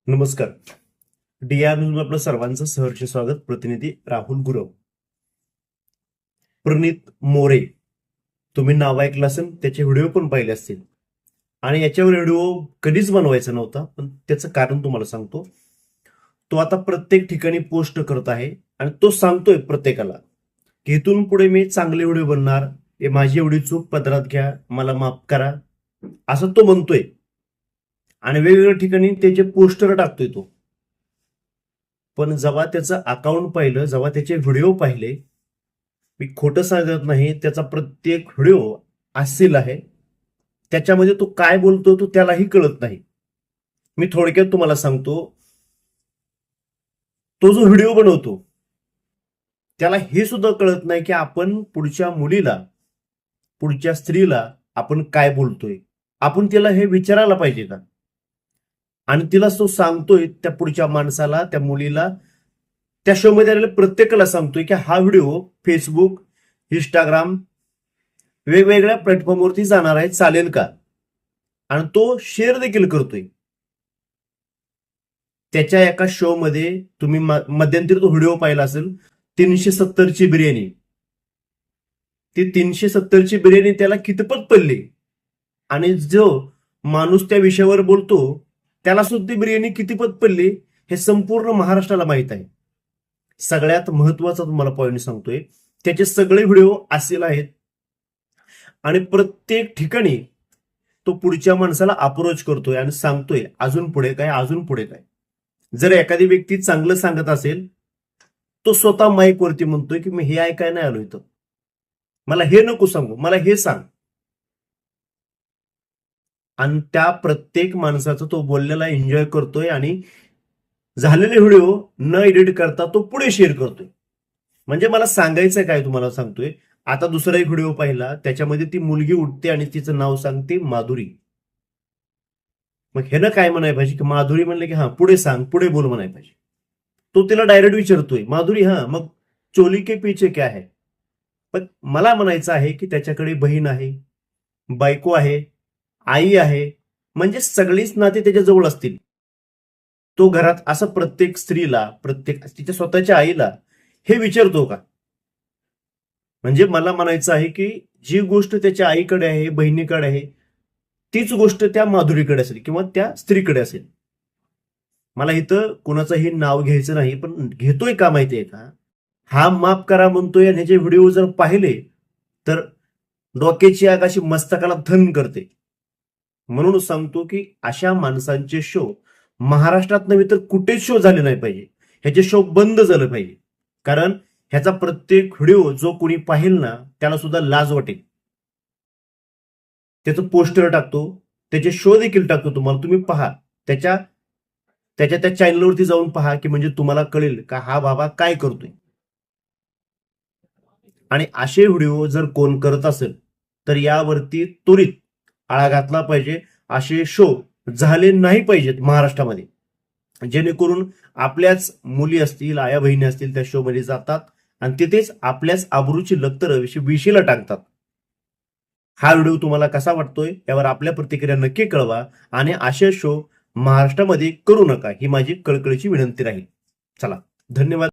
नमस्कार. DR news आपलं सर्वांचं सहर्ष स्वागत. प्रतिनिधी राहुल गुरव. प्रणित मोरे, तुम्ही नाव ऐकलं असेल, त्याचे व्हिडिओ पण पाहिले असतील. आणि याच्यावर व्हिडिओ कधीच बनवायचा नव्हता, पण त्याचं कारण तुम्हाला सांगतो. तो आता प्रत्येक ठिकाणी पोस्ट करत आहे आणि तो सांगतोय प्रत्येकाला की इथून पुढे मी चांगले व्हिडिओ बनणार, हे माझी एवढी चूक पदरात घ्या, मला माफ करा, असं तो म्हणतोय. आणि वेगवेगळ्या ठिकाणी त्याचे पोस्टर टाकतोय तो. पण जेव्हा त्याचं अकाउंट पाहिलं, जेव्हा त्याचे व्हिडिओ पाहिले, मी खोटं सांगत नाही, त्याचा प्रत्येक व्हिडिओ अश्लील आहे. त्याच्यामध्ये तो काय बोलतो तो त्यालाही कळत नाही. मी थोडक्यात तुम्हाला सांगतो, तो जो व्हिडिओ बनवतो त्याला हे सुद्धा कळत नाही की आपण पुढच्या मुलीला, पुढच्या स्त्रीला आपण काय बोलतोय. आपण तिला हे विचारायला पाहिजे का? आणि तिला तो सांगतोय, त्या पुढच्या माणसाला, त्या मुलीला, त्या शो मध्ये आलेल्या प्रत्येकाला सांगतोय की हा व्हिडिओ फेसबुक, इंस्टाग्राम, वेगवेगळ्या प्लॅटफॉर्मवरती जाणार आहे, चालेल का? आणि तो शेअर देखील करतोय. त्याच्या एका शो मध्ये तुम्ही मध्यंतरी तो व्हिडिओ पाहिला असेल, 370 ची बिर्याणी. ती 370 ची बिर्याणी त्याला कितपत पडली, आणि जो माणूस त्या विषयावर बोलतो त्याला सुद्धा बिर्याणी कितीपत पडली हे संपूर्ण महाराष्ट्राला माहित आहे. सगळ्यात महत्वाचा तुम्हाला पॉईंट सांगतोय, त्याचे सगळे व्हिडिओ असेल आहेत आणि प्रत्येक ठिकाणी तो पुढच्या माणसाला अप्रोच करतोय आणि सांगतोय अजून पुढे काय, अजून पुढे काय. जर एखादी व्यक्ती चांगलं सांगत असेल, तो स्वतः माईक वरती म्हणतोय की मी हे ऐकाय नाही आलो इथं, मला हे नको सांगू, मला हे सांग. आणि त्या प्रत्येक माणसाचा तो बोललेला एन्जॉय करतोय आणि झालेले व्हिडिओ न एडिट करता तो पुढे शेअर करतोय. म्हणजे मला सांगायचं काय तुम्हाला सांगतोय. आता दुसरा एक व्हिडिओ पाहिला, त्याच्यामध्ये ती मुलगी उठते आणि तिचं नाव सांगते माधुरी. मग ह्यानं काय म्हणाय पाहिजे की माधुरी म्हणले की हा पुढे सांग, पुढे बोल म्हणाय पाहिजे. तो तिला डायरेक्ट विचारतोय माधुरी, हा मग चोली के पीछे क्या है? पण मला म्हणायचं आहे की त्याच्याकडे बहीण आहे, बायको आहे, आई आहे, म्हणजे सगळीच नाती त्याच्या जवळ असतील. तो घरात असं प्रत्येक स्त्रीला, प्रत्येक तिच्या स्वतःच्या आईला हे विचारतो का? म्हणजे मला म्हणायचं आहे की जी गोष्ट त्याच्या आईकडे आहे, बहिणीकडे आहे, तीच गोष्ट त्या माधुरीकडे असेल किंवा त्या स्त्रीकडे असेल. मला इथं कोणाचंही नाव घ्यायचं नाही, पण घेतोय का माहितीये का? हा माफ करा म्हणतोय आणि ह्याचे व्हिडिओ जर पाहिले तर डोक्याची आग अशी मस्तकाला धन करते. म्हणून सांगतो की अशा माणसांचे शो महाराष्ट्रात नव्हे तर कुठेच शो झाले नाही पाहिजे. ह्याचे शो बंद झालं पाहिजे. कारण ह्याचा प्रत्येक व्हिडिओ जो कोणी पाहिल ना, त्याला सुद्धा लाज वाटेल. त्याचं पोस्टर टाकतो, त्याचे शो देखील टाकतो, तुम्हाला तुम्ही पहा, त्याच्या त्याच्या त्या चॅनलवरती जाऊन पहा की म्हणजे तुम्हाला कळेल का हा बाबा काय करतोय. आणि असे व्हिडिओ जर कोण करत असेल तर यावरती त्वरित आळा घातला पाहिजे. असे शो झाले नाही पाहिजेत महाराष्ट्रामध्ये, जेणेकरून आपल्याच मुली असतील, आया बहिणी असतील, त्या शो मध्ये जातात आणि तिथेच आपल्याच आबरूची लक्तर विशीला टाकतात. हा व्हिडिओ तुम्हाला कसा वाटतोय यावर आपल्या प्रतिक्रिया नक्की कळवा आणि असे शो महाराष्ट्रामध्ये करू नका, ही माझी कळकळीची विनंती राहील. चला, धन्यवाद.